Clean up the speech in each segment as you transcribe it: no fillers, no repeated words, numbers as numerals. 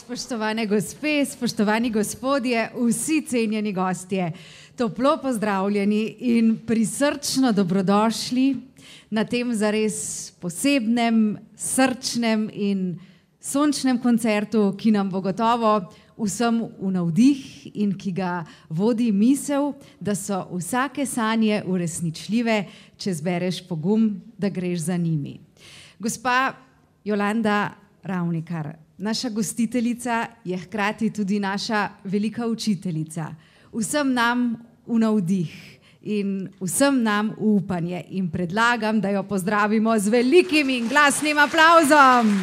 Spoštovane gospe, spoštovani gospodje, vsi cenjeni gostje, toplo pozdravljeni in prisrčno dobrodošli na tem zares posebnem, srčnem in sončnem koncertu, ki nam bo gotovo vsem v navdih in ki ga vodi misel, da so vsake sanje uresničljive, če zbereš pogum, da greš za njimi. Gospa Jolanda Ravnikar, naša gostiteljica je hkrati tudi naša velika učiteljica. Vsem nam v navdih in vsem nam v upanje in predlagam, da jo pozdravimo z velikim in glasnim aplavzom.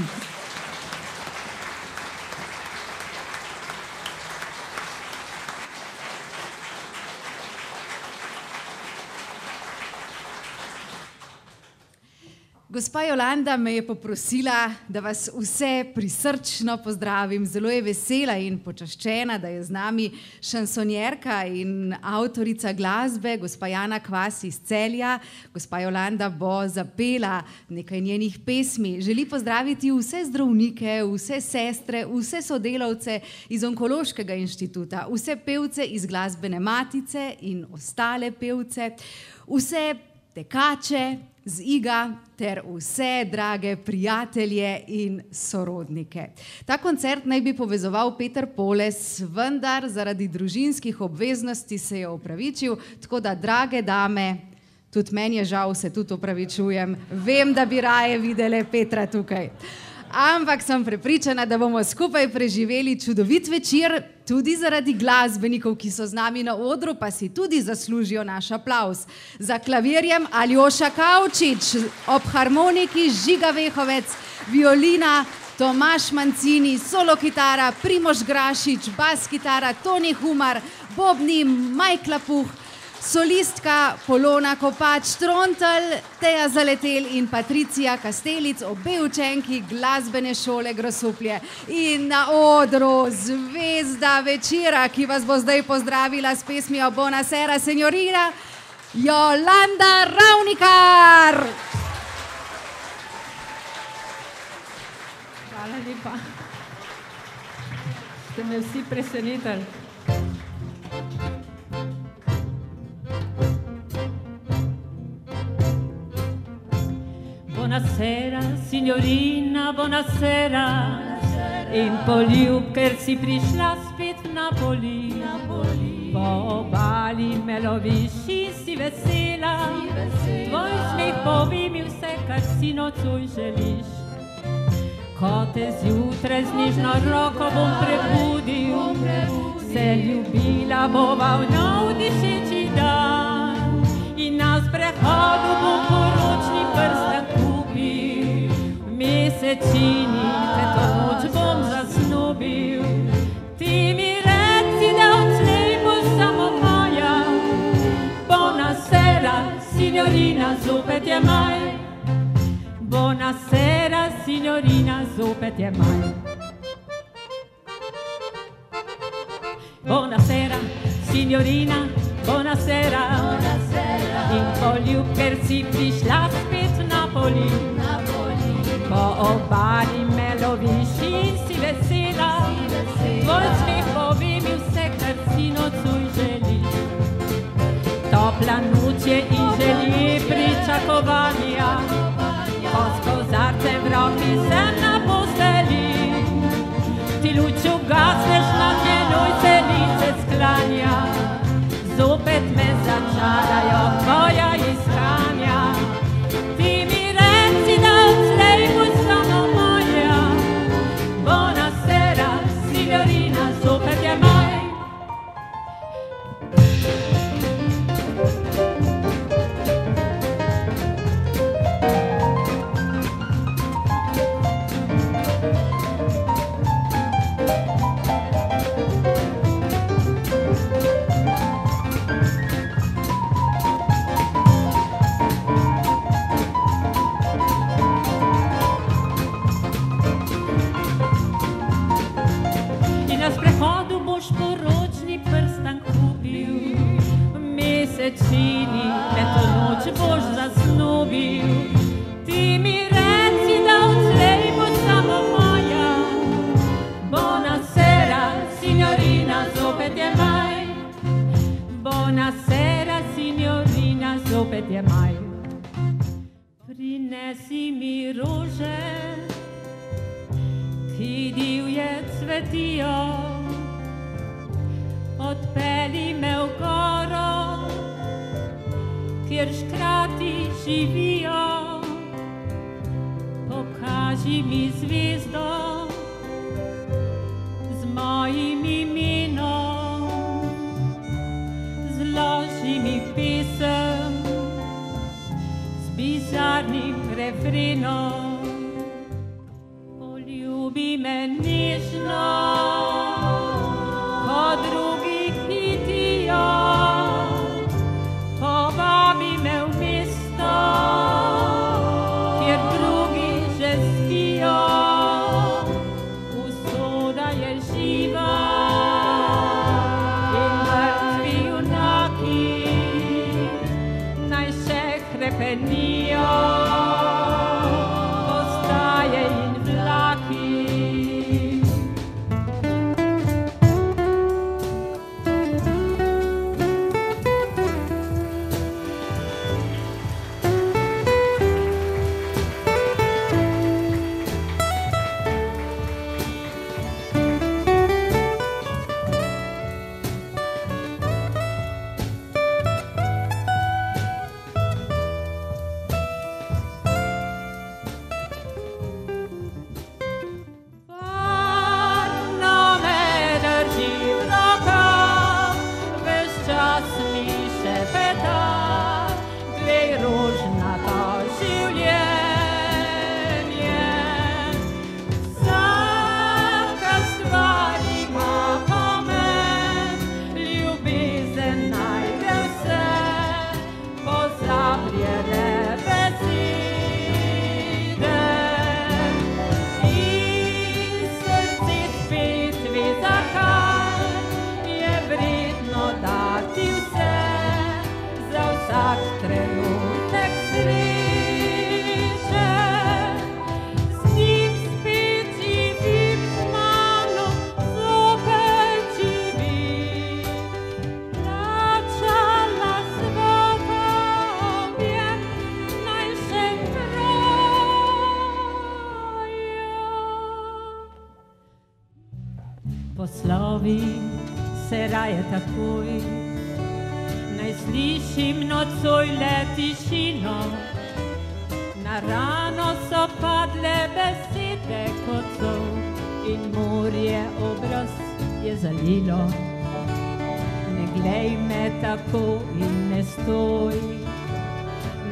Gospa Jolanda me je poprosila, da vas vse prisrčno pozdravim. Zelo je vesela in počaščena, da je z nami šansonjerka in avtorica glasbe, gospa Jana Kvas iz Celja. Gospa Jolanda bo zapela nekaj njenih pesmi. Želi pozdraviti vse zdravnike, vse sestre, vse sodelavce iz Onkološkega inštituta, vse pevce iz Glasbene matice in ostale pevce, vse tekače z Iga ter vse drage prijatelje in sorodnike. Ta koncert naj bi povezoval Peter Poles, vendar zaradi družinskih obveznosti se je opravičil, tako da, drage dame, tudi meni je žal, se tudi opravičujem, vem, da bi raje videle Petra tukaj. Ampak sem prepričana, da bomo skupaj preživeli čudovit večer, tudi zaradi glasbenikov, ki so z nami na odru, pa si tudi zaslužijo naš aplavz. Za klavirjem Aljoša Kavčič, ob harmoniki Žiga Vehovec, violina Tomaž Mancini, solo kitara Primož Grašič, bas kitara Toni Humar, bobni Mike Lapuh, solistka Polona Kopač, trontelj Teja Zaletel in Patricija Kastelic, obe učenki Glasbene šole Grosuplje. In na odru zvezda večera, ki vas bo zdaj pozdravila s pesmijo Buonasera signorina, Jolanda Ravnikar. Hvala lepa. Ste me vsi presenetili. Buonasera, signorina, buonasera. In poljub, ker si prišla spet v Napoli. Po obali me loviš in si vesela. Tvoj smeh povi mi vse, kar si nocoj želiš. Ko te zjutraj z nežno roko bom prebudil, se ljubila bova v nov dišeči dan. In na sprehodu bom poročni prstan kupil, v mesečini te to noč bom zasnubil. Ti mi reci, da odslej boš samo moja. Buonasera, signorina, zopet je maj. Buonasera, signorina, zopet je maj. Buonasera, signorina, buonasera. In poljub, ker si prišla spet v Napoli. Po obali me loviš in si vesela. Tvoj smeh povi mi vse, kar si nocoj želiš. Topla noč je in želje pričakovanja. Ko s kozarcem v roki sem na posteli. Ti luč ugasneš, na menoj se lice sklanja. Zopet me začarajo tvoja iskanja. Ti mi reci, da odslej boš samo moja. Buonasera, signorina, zopet je maj. Poročni prstan kupil, v mesečini te to noč boš zasnubil. Ti mi reci, da odslej boš samo moja. Buonasera. je maj. Prinesi mi rože, ki divje cvetijo, odpelji me v goro, kjer škrati živijo. Pokaži mi zvezdo z mojim imenom, zloži mi pesem z bizarnim refrenom. Poljubi me nežno, ko drugi hitijo, povabi me v mesto, kjer drugi že spijo. Usoda je živa in mrtvi junaki naj še hrepenijo, postaje in vlaki. Poslovi se raje takoj, naj slišim nocoj le tišino. Na rano so padle besede kot sol in morje obraz je zalilo. Ne glej me tako in ne stoj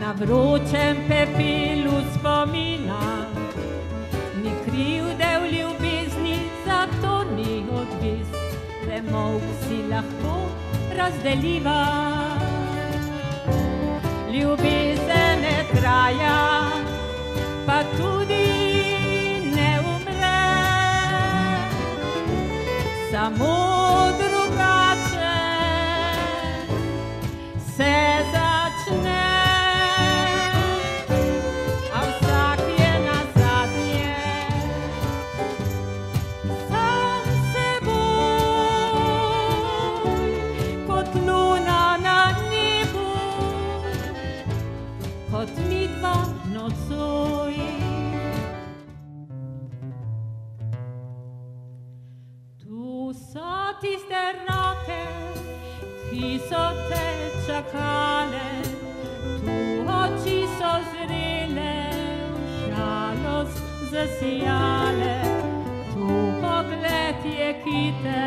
na vročem pepelu spomina. Ni krivde v ljubezni, zato ni odvis, le molk si lahko razdeliva. Ljubezen ne traja, pa tudi ne umre, samo drugače se začne. Kot midva nocoj. Tu so tiste roke, ki so te čakale, tu oči so zrele, v žalost zasijale, tu pogled je, ki te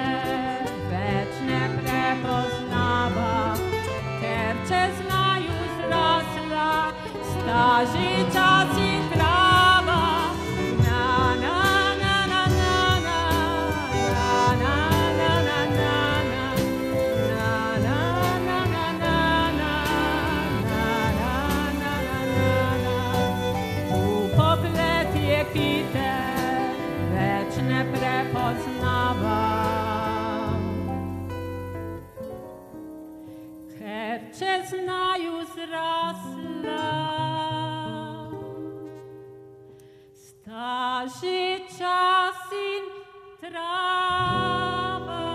več ne prepoznava, ker čez naju zrasla sta že čas in trava. Na na na na na na, na na na na na, na na na na na, na na na na. Tu pogled je, ki te več ne prepoznava, ker čez naju zrasla sta že čas in trava.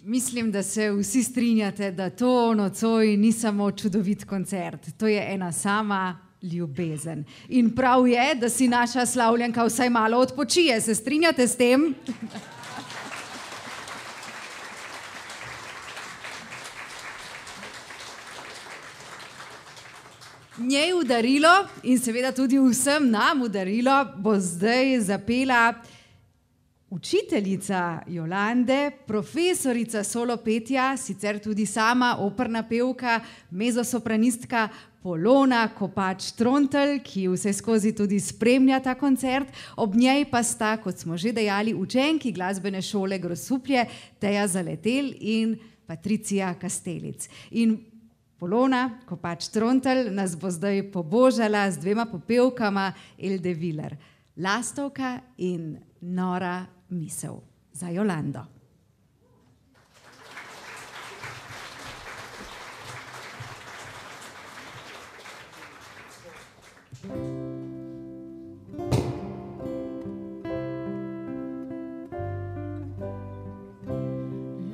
Mislim, da se vsi strinjate, da to nocoj ni samo čudovit koncert, to je ena sama ljubezen. In prav je, da si naša slavljenka vsaj malo odpočije. Se strinjate s tem? Njej v darilo in seveda tudi vsem nam v darilo bo zdaj zapela učiteljica Jolande, profesorica solopetja, sicer tudi sama operna pevka, mezzosopranistka Polona Kopač-Trontelj, ki vse skozi tudi spremlja ta koncert. Ob njej pa sta, kot smo že dejali, učenki glasbene šole Grosuplje, Teja Zaletelj in Patricija Kastelic. In Polona Kopač-Trontelj nas bo zdaj pobožala z dvema popevkama Elde Viler. Lastovka in Nora misel za Jolando.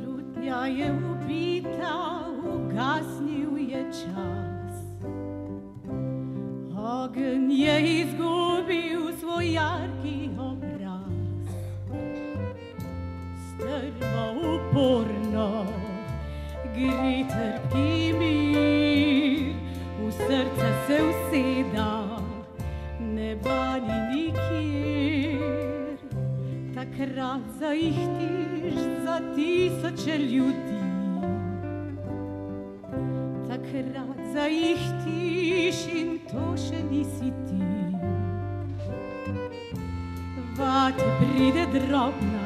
Lutnja je ubita, ugasnil je čas. Ogenj je izgubil svoj jarki obraz. Strmo, uporno gre trpki mir, v srce se useda, neba ni nikjer. Takrat zaihtiš za tisoče ljudi, takrat zaihtiš in to še nisi ti. Vate pride drobna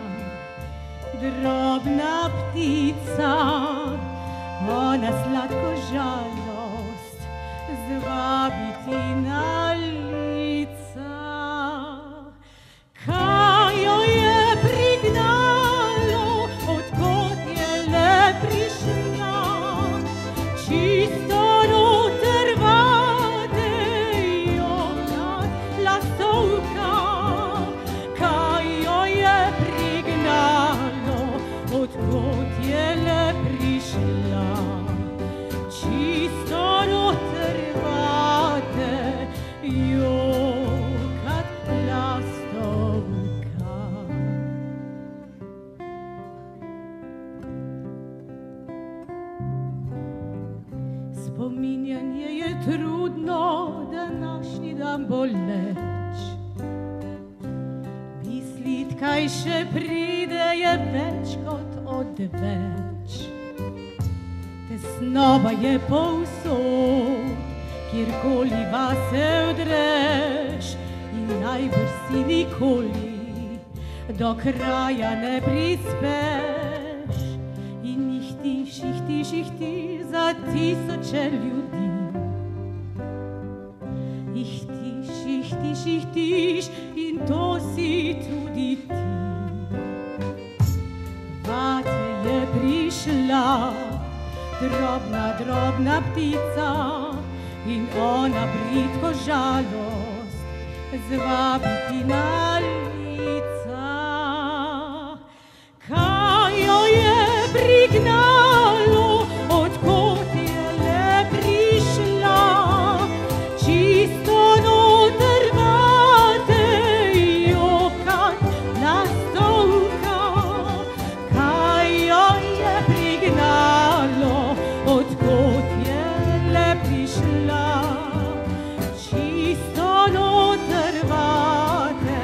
ptica, ona sladko žalost zvabi ti na lica. Kaj jo je prignalo, odkot je le prišla, čisto noter vade jokrat lastovka. Kaj jo je prignalo, odkot je le prišla, čisto noter vade jokat lastovka. Spominjanje je trudno, današnji dan boleč. Mislit, kaj še pride, je več kot odveč. Tesnoba je povsod, kjerkoli vase vdreš, in najbrž si nikoli do kraja ne prispeš. In ihtiš za tisoče ljudi. Ihtiš in to si tudi ti. Vate je prišla drobna ptica in ona bridko žalost zvabi ti na lica. Kaj jo je prignalo, odkot je le prišla, čisto noter vate jokat lastovka. Kaj jo je prignalo, odkot je le prišla, čisto noter vate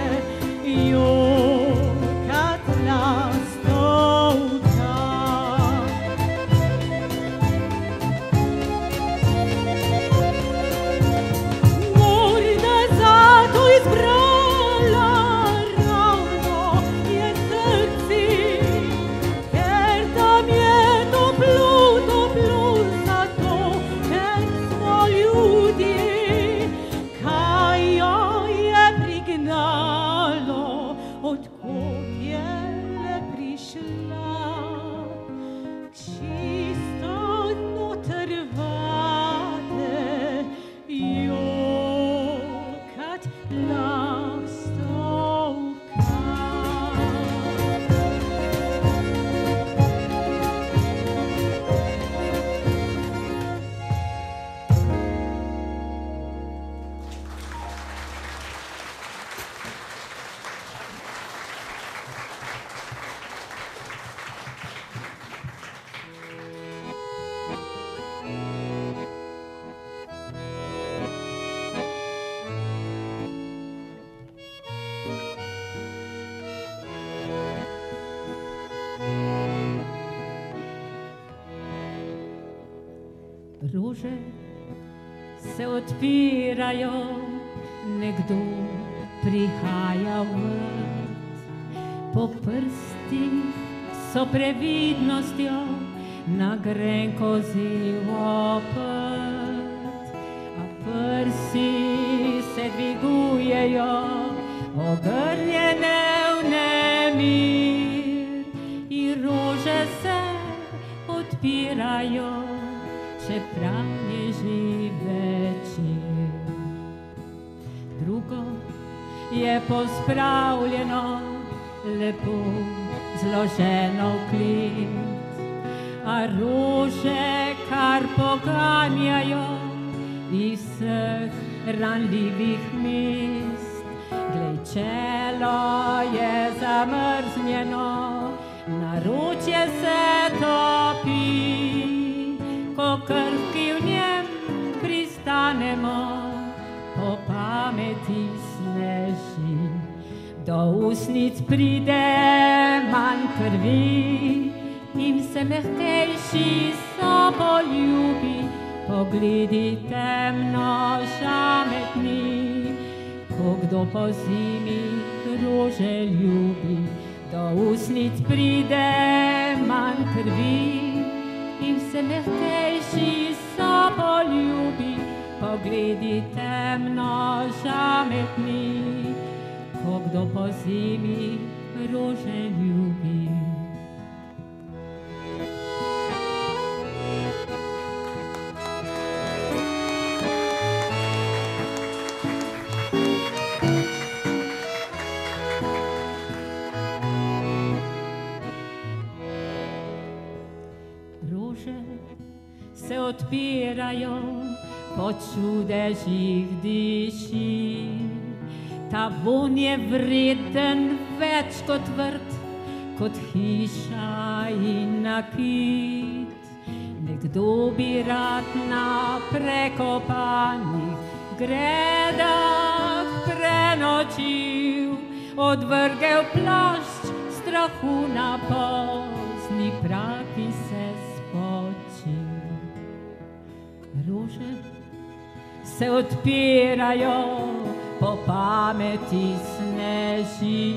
Rože se odpirajo, nekdo prihaja v vrt. Po prstih so previdnostjo na grenko zivo prt. A prsi se dvigujejo, ogrnjene v nemir. In rože se odpirajo, čeprav je že večer. Drugo je pospravljeno, lepo zloženo v klet, a rože kar poganjajo iz vseh ranljivih mest. Glej, čelo je zamrznjeno, naročje se topi, ko krhki v njem pristanemo, po pameti sneži. Do usnic pride manj krvi in se mehkejši so poljubi, pogledi temno žametni, ko kdo po zimi rože ljubi. Do usnic pride manj krvi in se mehkejši so poljubi, pogledi temno žametni, ko kdo po zimi rože ljubi. Rože se odpirajo, po čudežih diši. Ta vonj je vreden več kot vrt, kot hiša in nakit. Nekdo bi rad na prekopanih gredah prenočil, odvrgel plašč strahu na pozni prag in se spočil. Rože se odpirajo, po pameti sneži.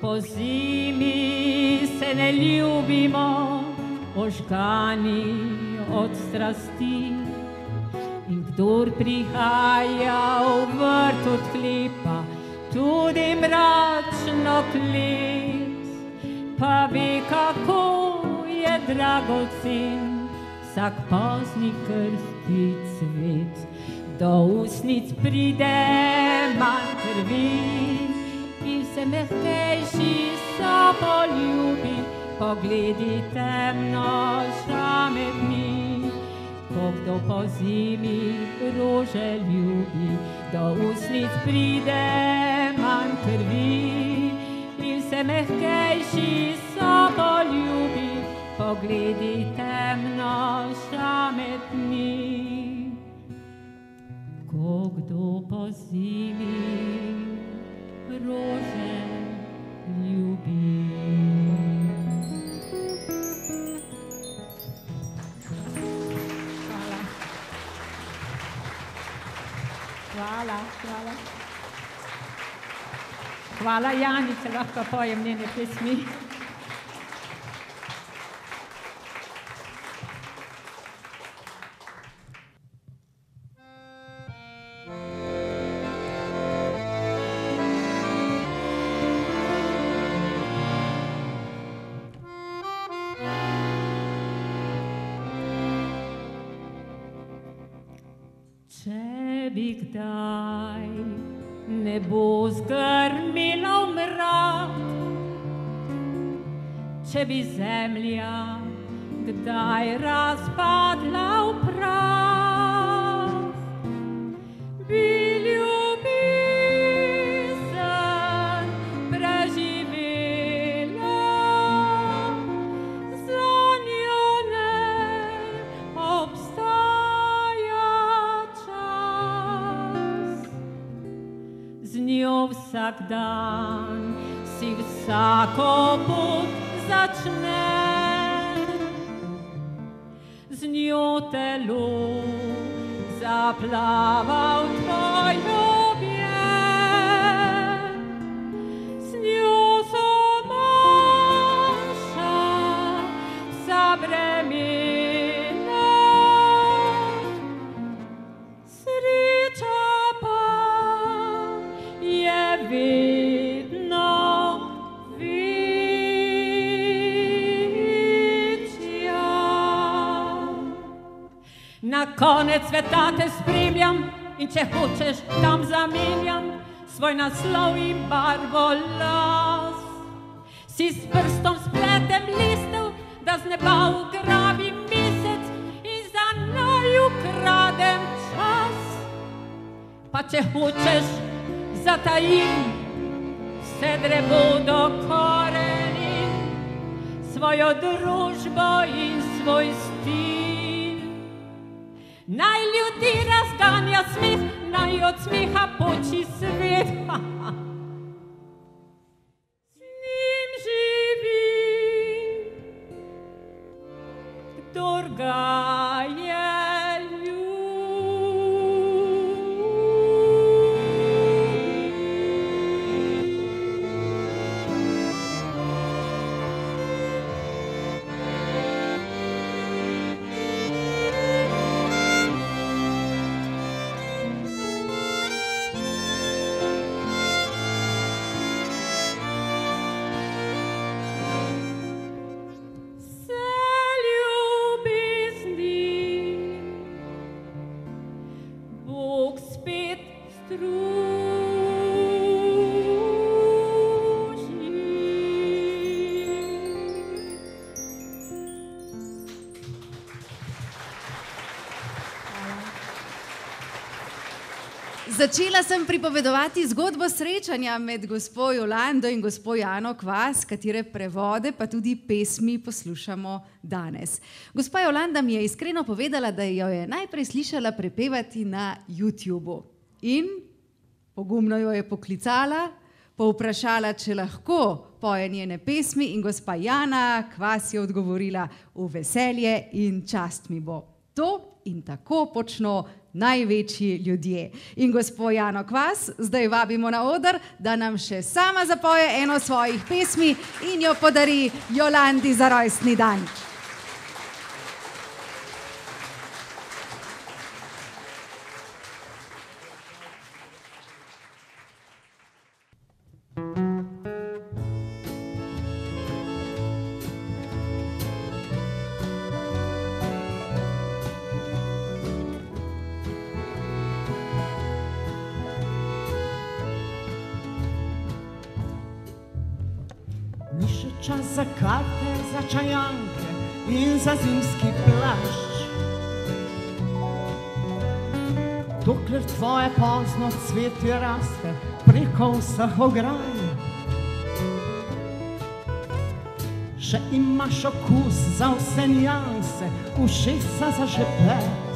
Po zimi se ne ljubimo, ožgani od strasti. In kdor prihaja v vrt odklepa tudi mračno klet, pa ve, kako je dragocen vsak pozni krhki cvet. Do usnic pride manj krvi in se mehkejši so poljubi, pogledi temno žametni, ko kdo po zimi rože ljubi. Do usnic pride manj krvi in se mehkejši so poljubi, pogledi temno žametni, ko kdo po zimi rože ljubi. Hvala. Hvala Janice, lahko pojem njene pesmi. Če bi kdaj nebo zgrmilo v mrak, če bi zemlja kdaj razpadla v prah, bi ljubezen preživela, za njo ne obstaja čas. Z njo vsak dan si vsako pot začne, z njo fotelu zaplawał twoją biel. Zniosą masza zabremina, sreča pa je vedno večja. Na konec sveta te spremljam in če hočeš, tam zamenjam svoj naslov in barvo las. Si s prstom spletem listev, da z neba ugrabim mesec in za naju kradem čas. Pa če hočeš, zatajim vse drevo do korenin, svojo družbo in svoj stil. Naj ljudi razganja smeh, naj od smeha poči svet. S njim živim, kdor ga je Začela sem pripovedovati zgodbo srečanja med gospo Jolando in gospo Jano Kvas, katere prevode pa tudi pesmi poslušamo danes. Gospa Jolanda mi je iskreno povedala, da jo je najprej slišala prepevati na YouTubu. In pogumno jo je poklicala, povprašala, če lahko poje njene pesmi, in gospa Jana Kvas je odgovorila: v veselje in čast mi bo. To in tako počno največji ljudje. In gospo Jano Kvas zdaj vabimo na oder, da nam še sama zapoje eno svojih pesmi in jo podari Jolandi za rojstni dan. Čas za karte, za čajanke in za zimski plašč. Dokler tvoje pozno cvetje raste preko vseh ograj, še imaš okus za vse nianse, ušesa za žepet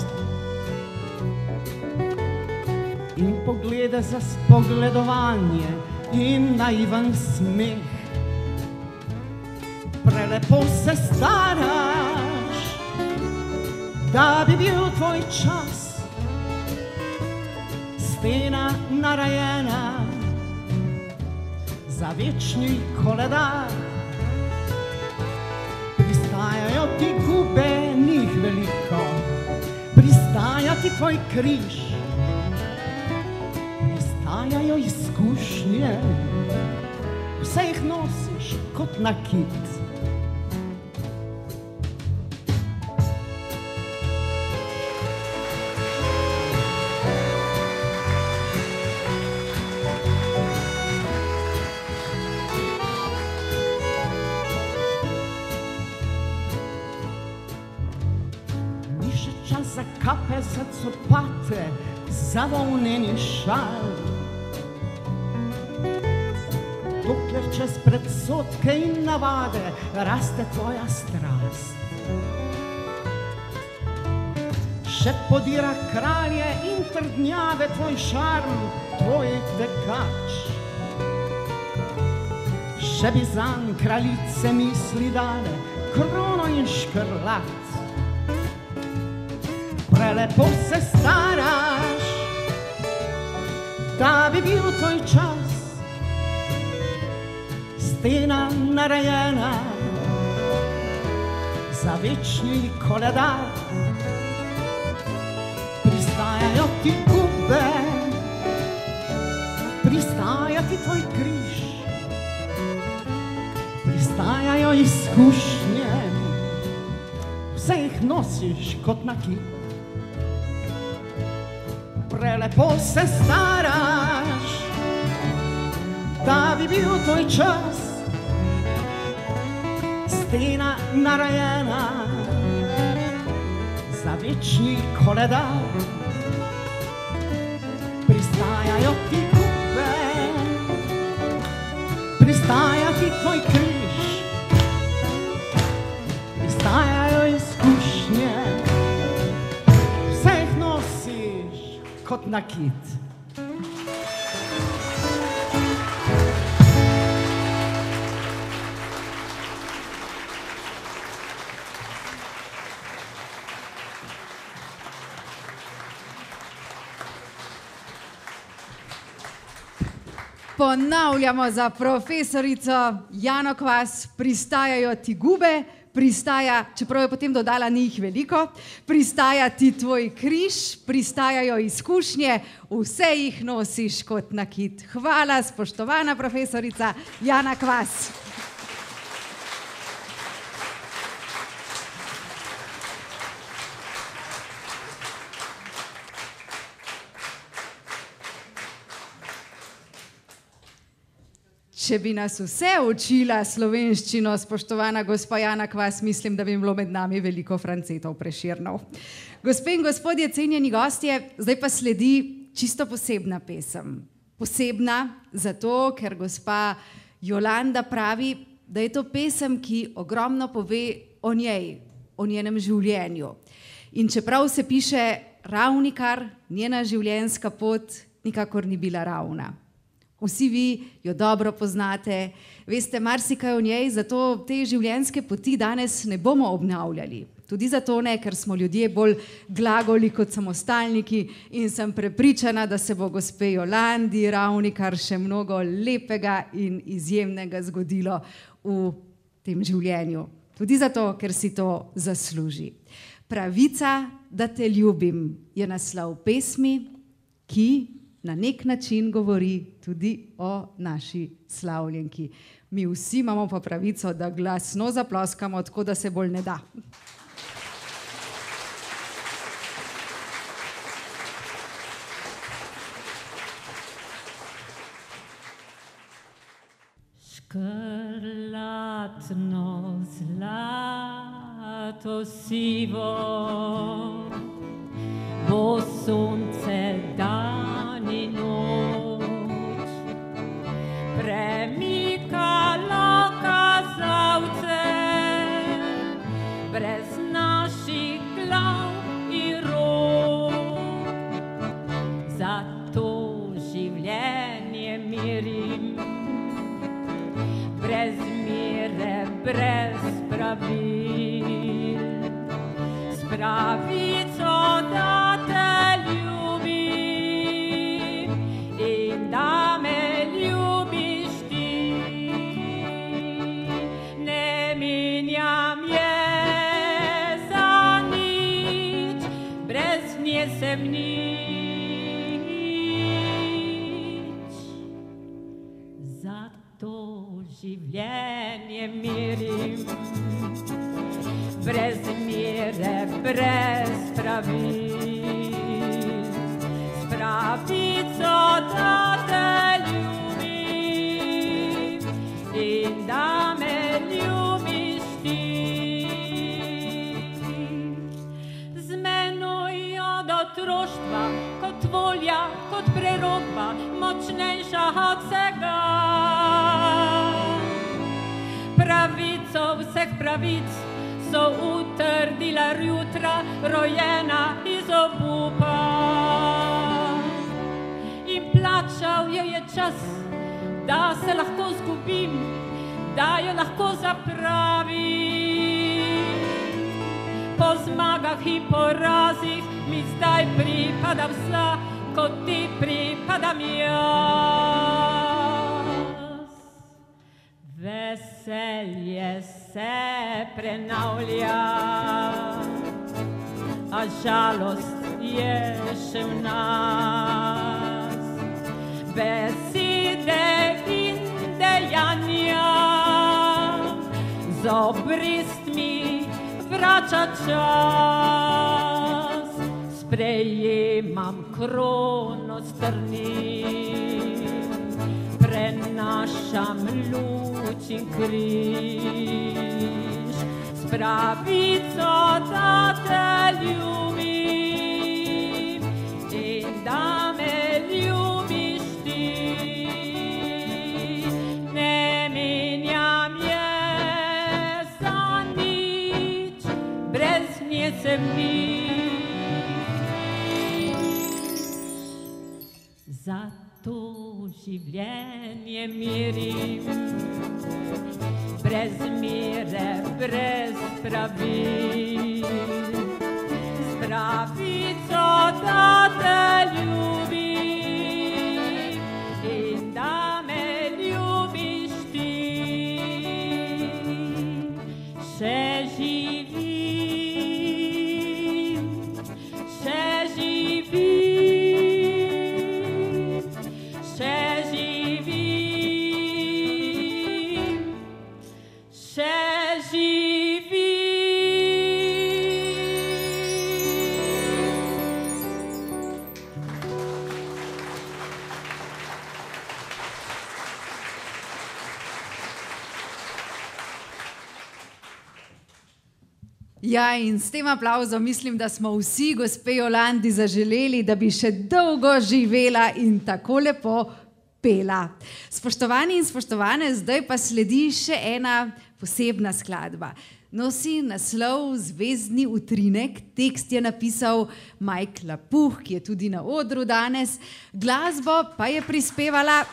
in poglede za spogledovanje in naiven smeh. Prelepo se staraš, da bi bil tvoj čas stena narejena za večni koledar. Pristajajo ti gube, njih veliko, pristaja ti tvoj križ, pristajajo izkušnje, vse jih nosiš kot nakit. Za kape, za copate, za volneni šal. Dokler čez predsodke in navade raste tvoja strast, še podira kralje in trdnjave tvoj šarm, tvoj vekač. Še bi zanj kraljice misli dale krono in škrlat. prelepo se staraš, da bi bil tvoj čas. Stena narejena za večni koledar, pristajajo ti gube, pristaja ti tvoj križ, pristajajo izkušnje, vse jih nosiš kot nakit. Prelepo se staraš, da bi bil tvoj čas. Stena narejena za večni koledar, pristajajo ti gube, pristaja ti tvoj križ, pristajajo izkušnje, vse jih nosiš kot nakit. Ponavljamo za profesorico Jano Kvas, pristajajo ti gube, pristaja, čeprav je potem dodala, ni jih veliko, pristaja ti tvoj križ, pristajajo izkušnje, vse jih nosiš kot nakit. Hvala, spoštovana profesorica Jana Kvas. Če bi nas vse učila slovenščino, spoštovana gospa Jana Kvas, mislim, da bi bilo med nami veliko Francetov Prešernov. Gospe in gospodje, cenjeni gostje, zdaj pa sledi čisto posebna pesem. Posebna zato, ker gospa Jolanda pravi, da je to pesem, ki ogromno pove o njej, o njenem življenju. In čeprav se piše Ravnikar, njena življenjska pot nikakor ni bila ravna. Vsi vi jo dobro poznate, veste marsikaj o njej, zato te življenjske poti danes ne bomo obnavljali. Tudi zato ne, ker smo ljudje bolj glagoli kot samostalniki in sem prepričana, da se bo gospe Jolandi Ravnikar še mnogo lepega in izjemnega zgodilo v tem življenju. Tudi zato, ker si to zasluži. Pravica, da te ljubim, je naslov pesmi, ki na nek način govori tudi o naši slavljenki. Mi vsi imamo pa pravico, da glasno zaploskamo, tako da se bolj ne da. Škrlatno zlato sivo, bo sonce dan in noč premikalo kazalce brez naših glav in rok. Zato življenje mirim brez mere, brez pravil, s pravico, da te ljubim in da me ljubiš ti. Ne menjam je za nič, brez nje sem nič. Zato življenje mirim brez mere, brez pravil, s pravico, da te ljubim in da me ljubiš ti. Z menoj od otroštva, kot volja, kot prerokba, močnejša od vsega. Pravico vseh pravic so utrdila jutra, rojena iz obupa. In plačal jo je čas, da se lahko zgubim, da jo lahko zapravim. zmagah in porazih mi zdaj pripada vsa, kot ti pripadam jaz. Veselje se prenavlja, a žalost je še v nas. Besede in dejanja z obrestmi vrača čas. Sprejemam krono strni, prenašam luč in križ, s pravico, da te ljubim in da me ljubiš ti. Ne menjam je za nič, brez nje sem nič. Zato življenje mirim, brez mere, brez pravil, s pravico, da te ljubim in da me ljubiš ti. Še živim, še živim. Ja, in s tem aplavzom mislim, da smo vsi gospe Jolandi zaželeli, da bi še dolgo živela in tako lepo pela. Spoštovani in spoštovane, zdaj pa sledi še ena posebna skladba. Nosi naslov Zvezdni utrinek, tekst je napisal Mike Lapuh, ki je tudi na odru danes, glasbo pa je prispevala...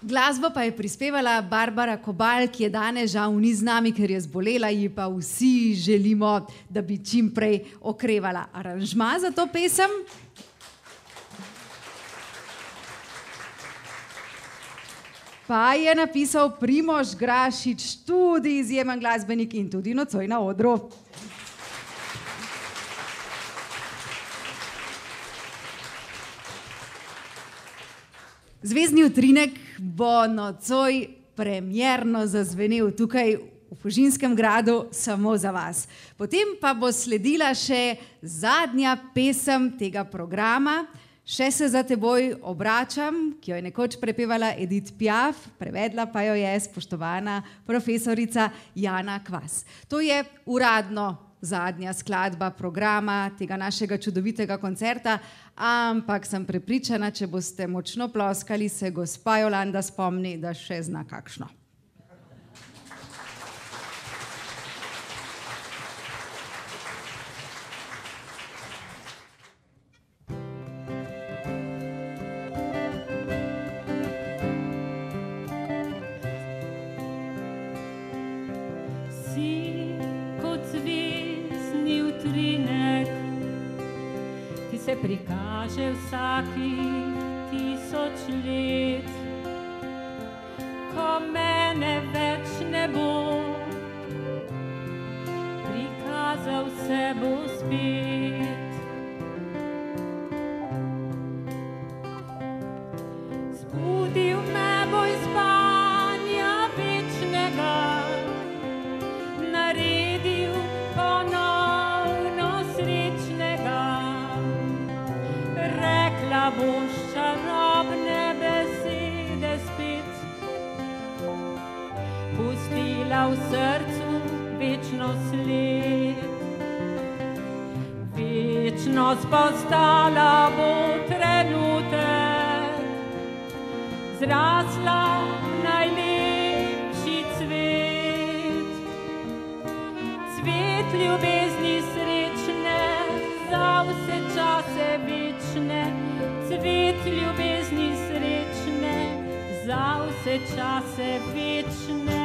Glasbo pa je prispevala Barbara Kobal, ki je danes žal ni z nami, ker je zbolela, ji pa vsi želimo, da bi čim prej okrevala. Aranžma za to pesem? Pa je napisal Primož Grašič, tudi izjemen glasbenik in tudi nocoj na odru. Zvezdni utrinek bo nocoj premierno zazvenel tukaj v Fužinskem gradu samo za vas. Potem pa bo sledila še zadnja pesem tega programa, Še se za teboj obračam, ki jo je nekoč prepevala Edith Piaf, prevedla pa jo je spoštovana profesorica Jana Kvas. To je uradno zadnja skladba programa tega našega čudovitega koncerta, ampak sem prepričana, če boste močno ploskali, se gospa Jolanda spomni, da še zna kakšno. Se prikaže vsakih 1000 let, ko mene več ne bo, prikazal se bo spet. Zbudil me bo iz spanja večnega, naredil ponovno srečnega. Rekla boš čarobne besede spet, pustila v srcu večno sled. Večnost postala bo trenutek, zrasla najlepši cvet. Cvet ljubezni srečne, za vse čase večne, cvet ljubezni srečne, za vse čase večne.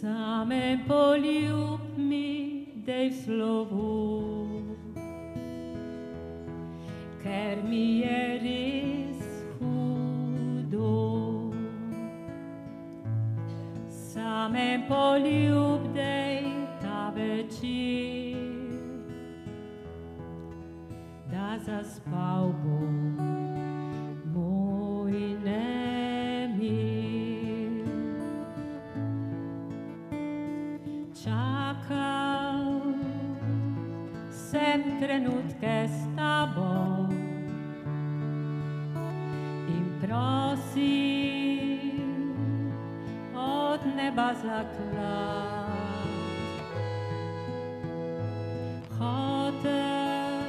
Same poljub mi, dej v slovu, ker mi je res hudo. Same poljub, dej ta večer, da zaspal bom moj nemir. Čakal sem trenutke s tabo in prosil od neba za klad. Hotel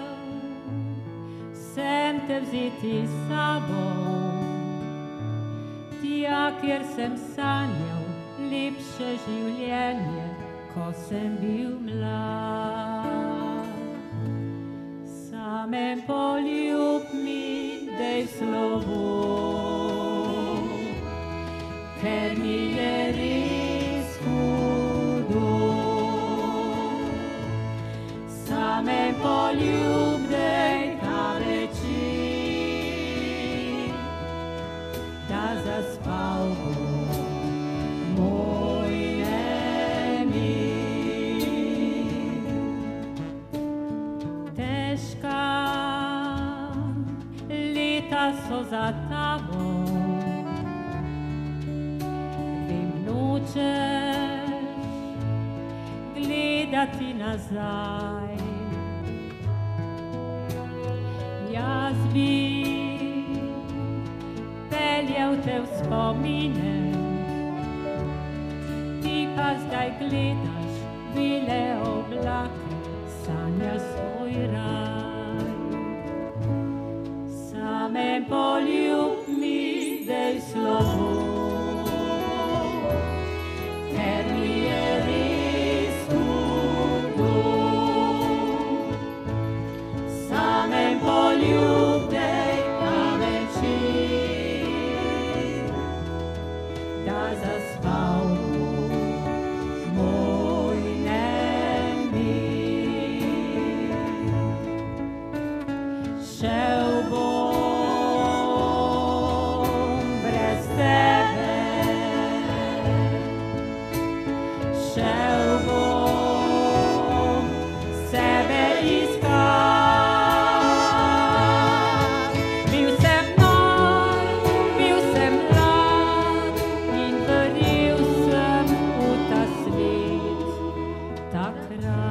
sem te vzeti s sabo, tja, kjer sem sanjal lepše življenje, ko sem bil mlad. Same poljub mi, dej slovo, ker mi je res hudo. Same poljub, dej ta večer, da zaspal bom moj nemir. Težka leta so za tabo, vem, nočeš gledati nazaj. Jaz bi peljal te v spomine, ti pa zdaj gledaš bele oblake, sanjaš svoj raj. Same poljub mi, dej slovo, ker mi je res hudo. Same poljub, dej ta večer, da zaspal bom moj nemir. Šel bom brez tebe, šel bom sebe iskat. Bil sem nor, bil sem mlad in verjel sem v ta svet takrat.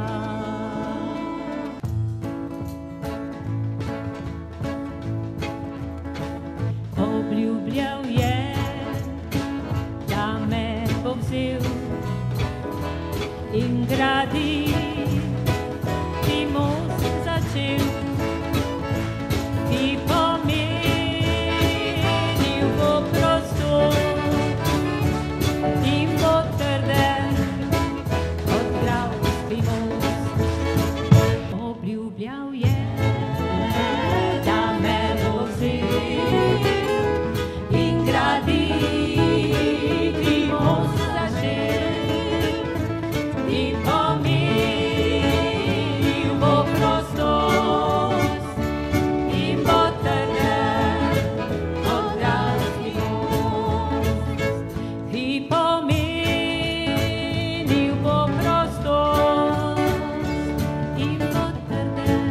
Obljubljal je, da me bo vzel in graditi most začel. Ti pomenil bo prostor in bo trden kot Dravski most. Obljubljal je, da me bo vzel in graditi most začel. Ti pomenil bo prostost in bo trden kot Dravski most. Ti pomenil bo prostost in bo trden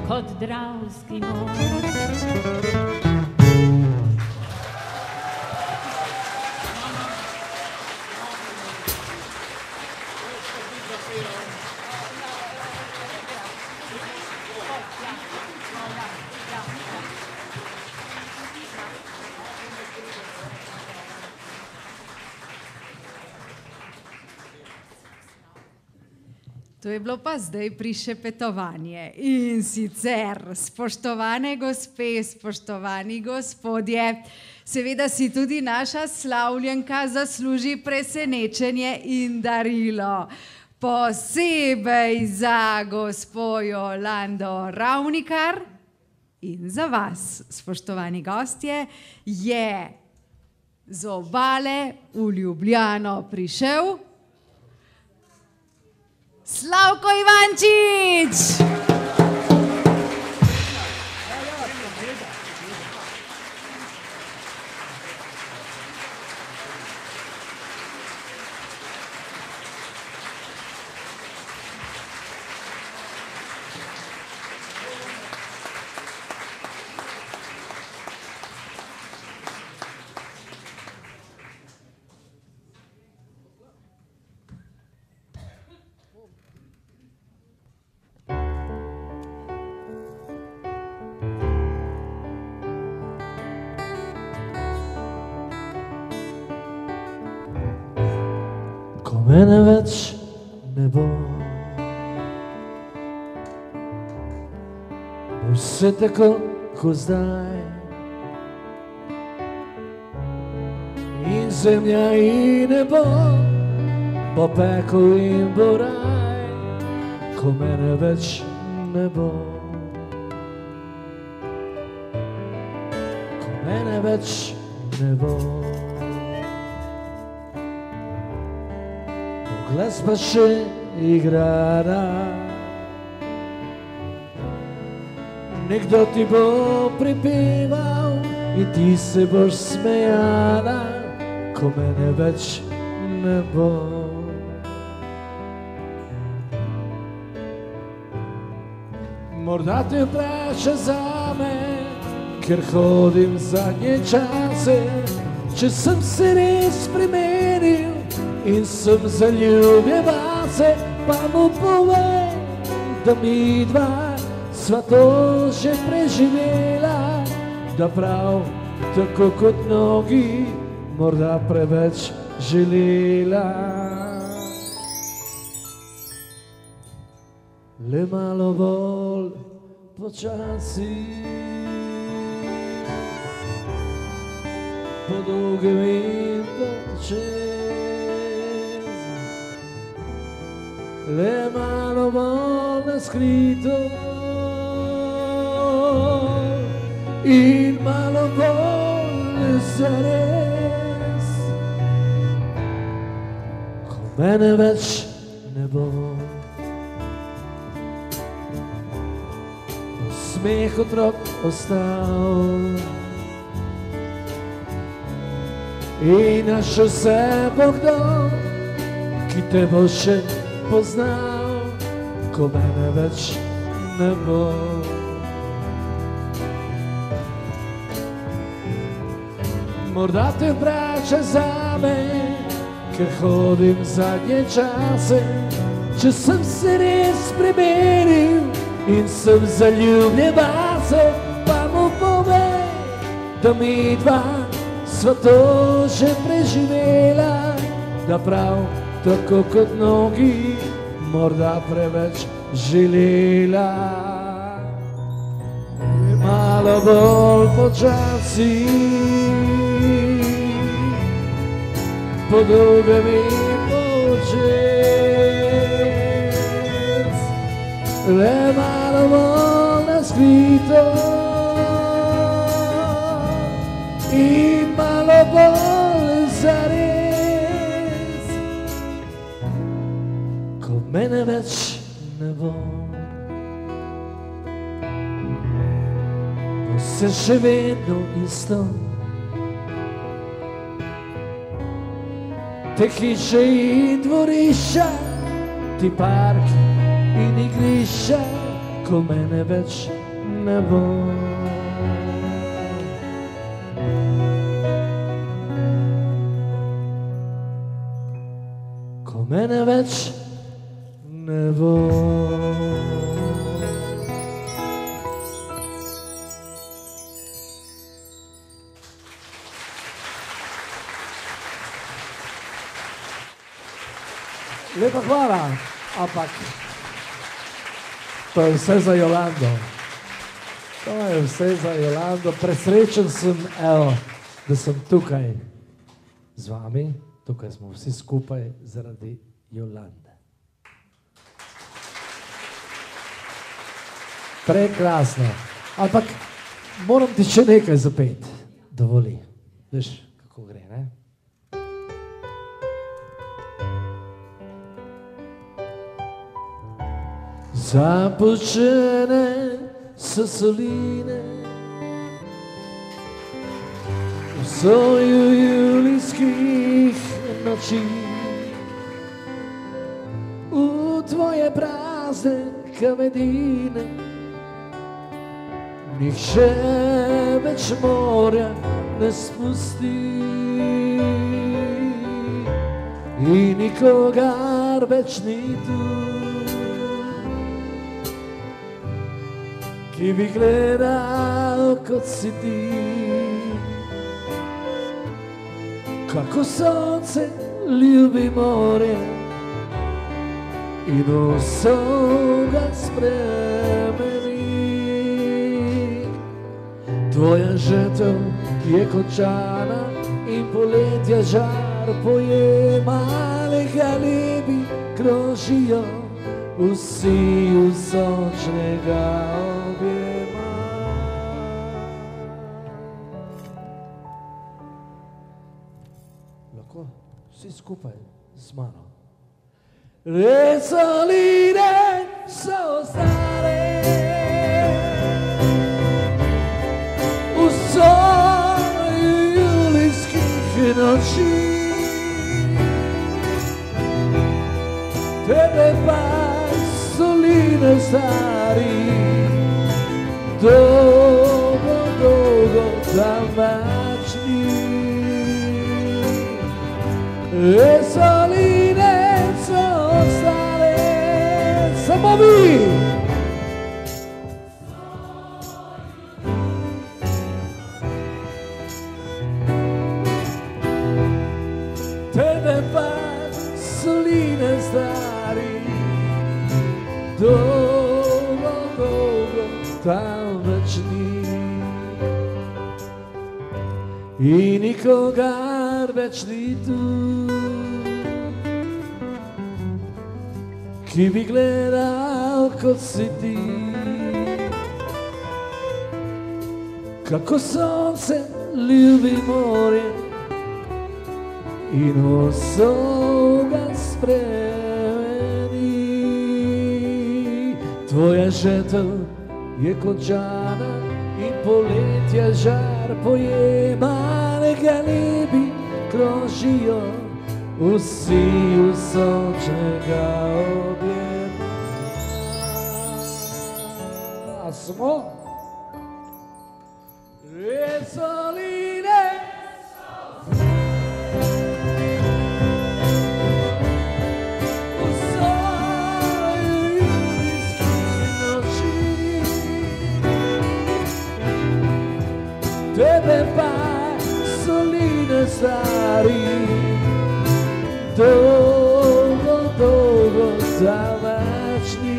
kot Dravski most. To je bilo pa zdaj prišepetovanje. In sicer, spoštovane gospe, spoštovani gospodje, seveda si tudi naša slavljenka zasluži presenečenje in darilo. Posebej za gospo Jolando Ravnikar in za vas, spoštovani gostje, je z Obale v Ljubljano prišel Slavko Ivančič. Ko mene več ne bo, bo vse tako, ko zdaj, in zemlja in nebo, bo pekel in bo raj. Ko mene več ne bo, ko mene več ne bo, glas pa še igrara, nekdo ti bo pripeval in ti se boš smejala, ko mene več ne bo. Morda te vpraša zame, ker hodim zadnje čase, če sem se res primeril in sem zaljubljen vase, pa mu povej, da mi dva sva to že preživela, da prav tako kot mnogi morda preveč želela. Le malo bolj počasi, po dolgem in počez, le malo bolj naskrito in malo bolj zares. Ko mene več ne bo, bo smeh otrok ostal in našel se bo kdo, ki te bo še poznal, ko mene več ne bo. Morda te vpraša zame, ker hodim zadnje čase, če sem se res primeril in sem zaljubljen vase, pa mu povej, da mi dva sva to že preživela, da prav tako kot mnogi morda preveč želela. Malo bolj počasi, po dolgem in počez, le malo bolj naskrito in malo bolj zares. Ko mene več ne bo, bo se še vedno isto, te hiše in dvorišča, ti parki in igrišča, ko mene več ne bo. Ko mene več ne bo. Lepa hvala, ampak to je vse za Jolando. To je vse za Jolando. Presrečen sem, evo, da sem tukaj z vami. Tukaj smo vsi skupaj zaradi Jolande. Prekrasno. Ampak moram ti še nekaj zapeti. Dovoli. Veš, Tako gre, ne? Zapuščene so soline v soju julijskih noči, v tvoje prazne kamedine nihče več morja ne spusti in nikogar več ni tu, ki bi gledal kot si ti, kako sonce ljubi morje in vso ga spremeni. Tvoja žetev je končana in poletje žar poje, malega lebi krožijo vsi v sončnega objema. Lahko vsi skupaj z mano. Resoline so stare v soju julijskih noči, tebe pa soline stari dolgo, dolgo tamačni. Resoline so stare, samo vi. Tebe pa soline stari dolgo, dolgo tamačni in nikogar več ni tu, ki bi gledal kot si ti, kako sonce ljubi morje in vso ga spremeni. Tvoja žetev je končana in poletje žar poje, malega lebi krožijo vsi v sončnega objema. A smo? Resoline v soju julijskih noči, tebe pa soline stari dolgo, dolgo tamačni.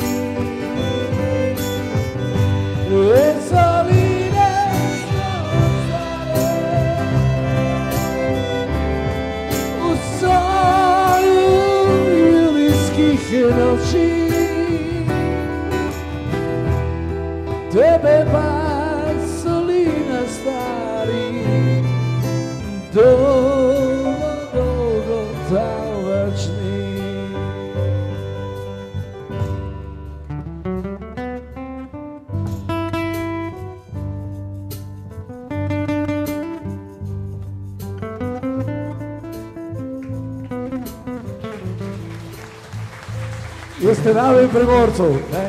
Resoline so stare v soju julijskih noči, tebe pa soline stari dolgo, dolgo tamačni. Jeste nami Primorcev, ne?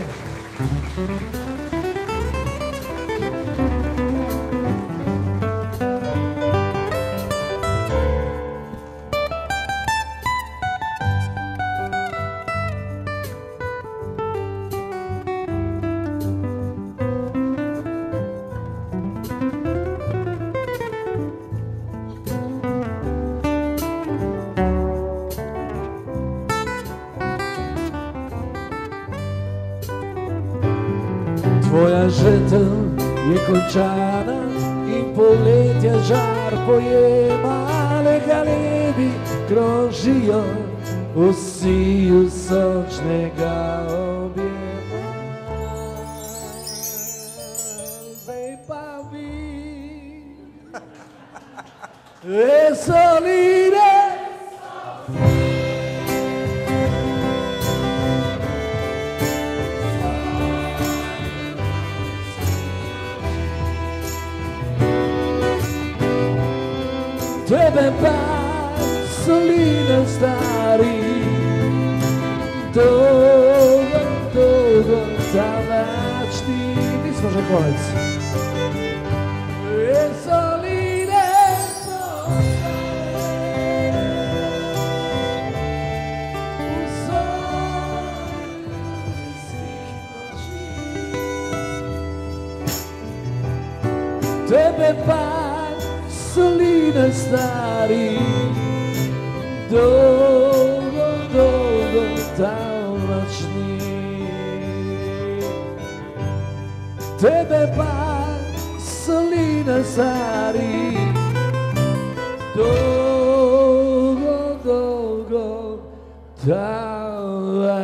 Tvoja žetev je končana in poletje žar poje, malega lebi krožijo vsi v sončnega objema. Zdaj pa vi. e soline. Tebe soline stari, dugo, dugo zavačni. Nismo že konec. E soline tebe soline stari, dugo, dugo tamnočni. Tebe soline stari, dugo, dugo tamnočni.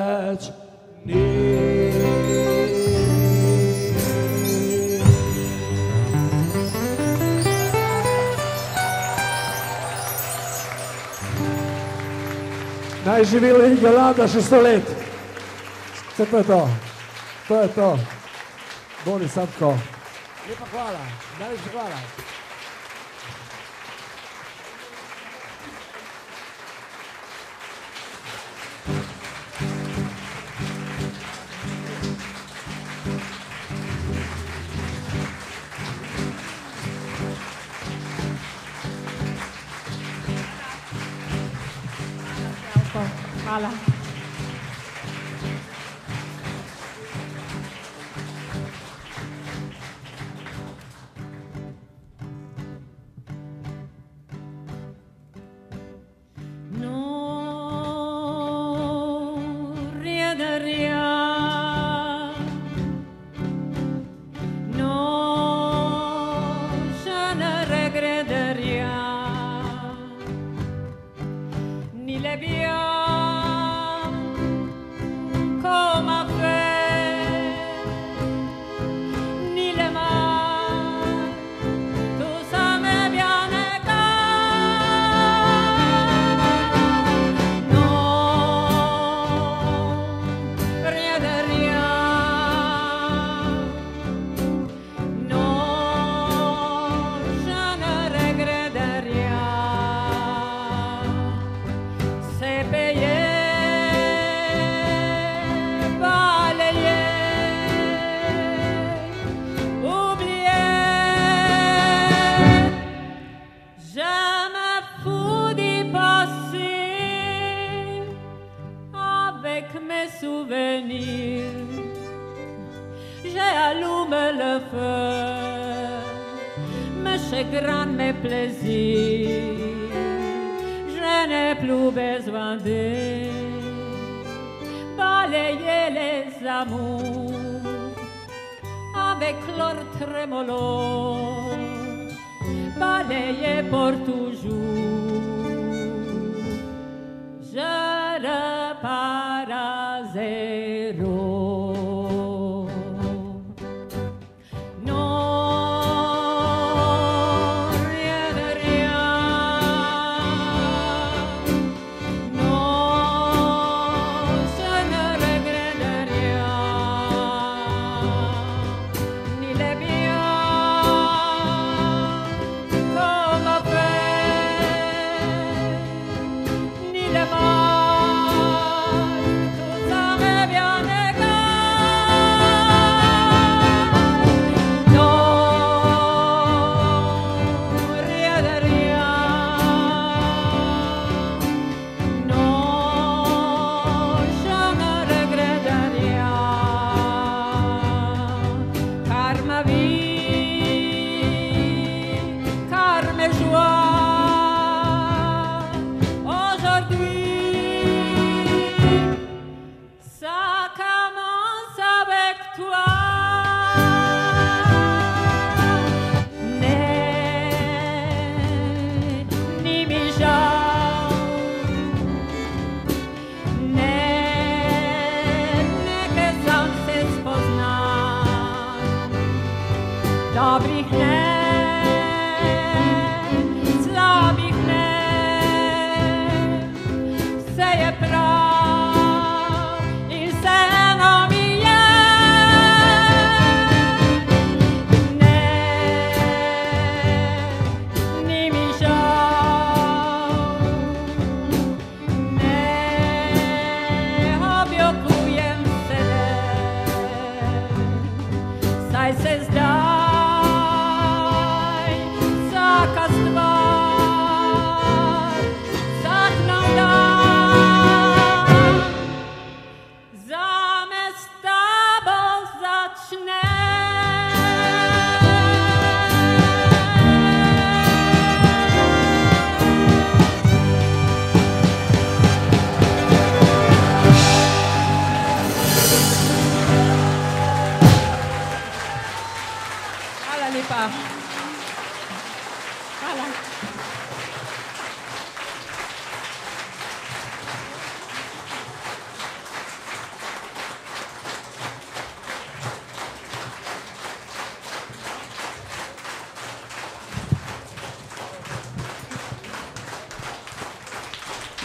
Naj živi Jolanda še 100 let. Vse to je to. To je to. Boni sam tako. Lepa hvala. Najlepša hvala. Hvala. Come a friend.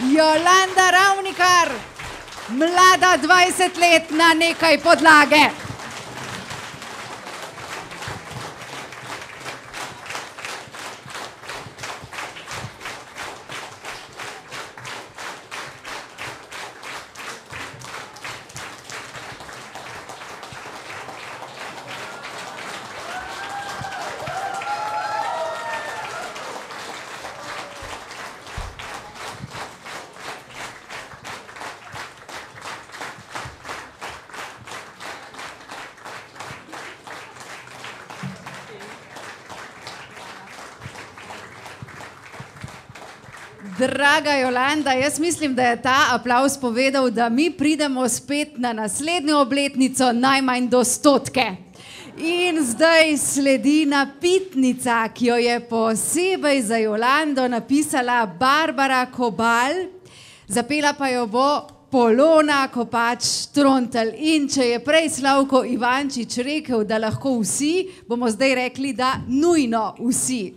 Jolanda Ravnikar, mlada 20 let na nekaj podlage. Draga Jolanda, jaz mislim, da je ta aplavz povedal, da mi pridemo spet na naslednjo obletnico najmanj do 100. In zdaj sledi napitnica, ki jo je posebej za Jolando napisala Barbara Kobal, zapela pa jo bo Polona Kopač Trontelj. In če je prej Slavko Ivančič rekel, da lahko vsi, bomo zdaj rekli, da nujno vsi.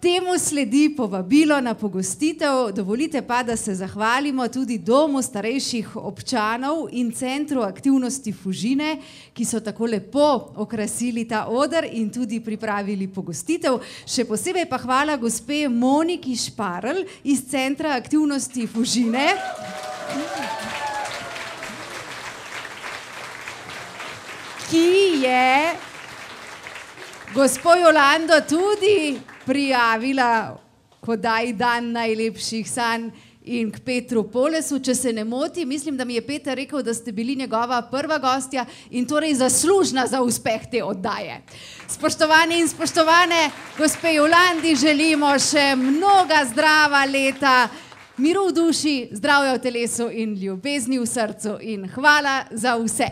Temu sledi povabilo na pogostitev, dovolite pa, da se zahvalimo tudi Domu starejših občanov in Centru aktivnosti Fužine, ki so tako lepo okrasili ta oder in tudi pripravili pogostitev. Še posebej pa hvala gospe Moniki Šparl iz Centra aktivnosti Fužine, ki je gospo Jolando tudi prijavila k oddaji Dan najlepših sanj in k Petru Polesu. Če se ne moti, mislim, da mi je Peter rekel, da ste bili njegova prva gostja in torej zaslužna za uspeh te oddaje. Spoštovani in spoštovane, gospe Jolandi želimo še mnoga zdrava leta, miru v duši, zdravja v telesu in ljubezni v srcu in hvala za vse.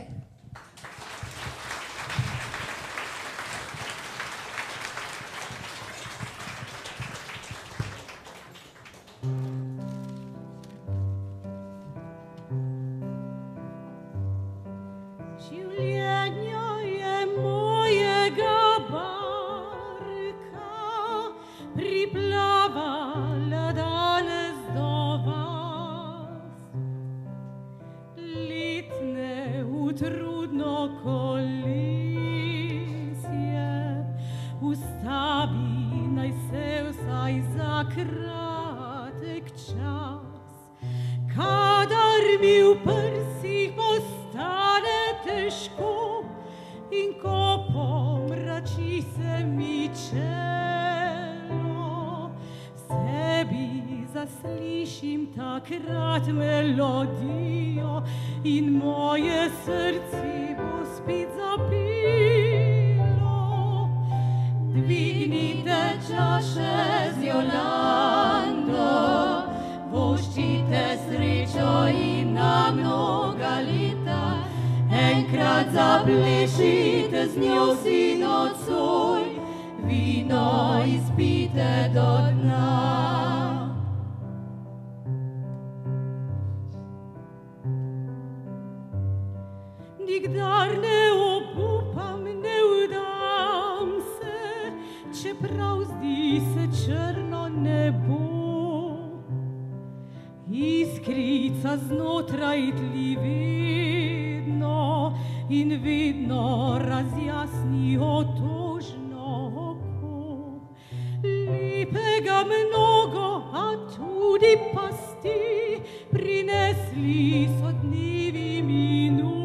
Takrat melodijo in moje srce bo spet zapelo. Dvignite čaše z Jolando, voščite srečo in na mnoga leta. Enkrat zaplešite z njo vsi nocoj, vino izpite do dna. Nikdar ne obupam, ne vdam se, čeprav zdi se črno nebo. Iskrica znotraj tli vedno in vedno razjasni otožno oko. Lepega mnogo, a tudi pasti, prinesli so dnevi minuli.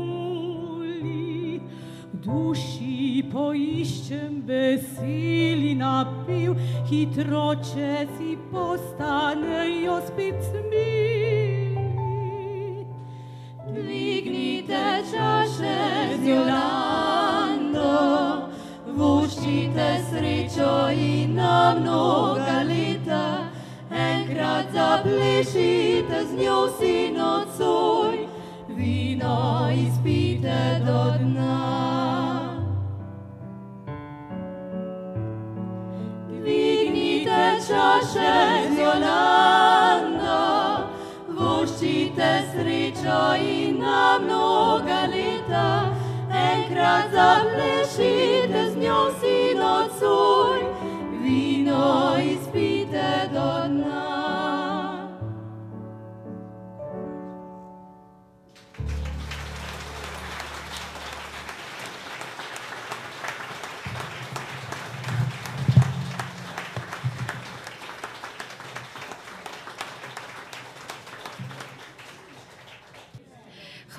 Duši poiščem veseli napiv, hitro čezi postanejo spet smeli. Dvignite čaše z Jolando, voščite srečo in na mnoga leta. Enkrat zaplešite z njo vsi nocoj, vino izpite do dna. Dvignite čaše z Jolando, voščite srečo in na mnoga leta. Enkrat zaplešite z njo vsi nocoj, vino izpite do dna.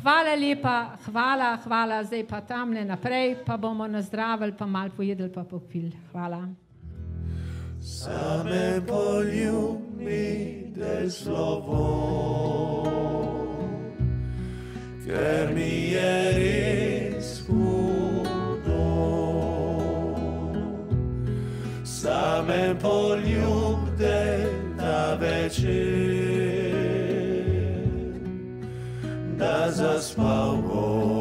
Hvala lepa, hvala, zdaj pa tamle naprej, pa bomo nazdravili, pa malo pojedli, pa popili. Hvala. Same poljubite slovo, ker mi je res hudo. Same poljubite ta večer, da zaspal bo.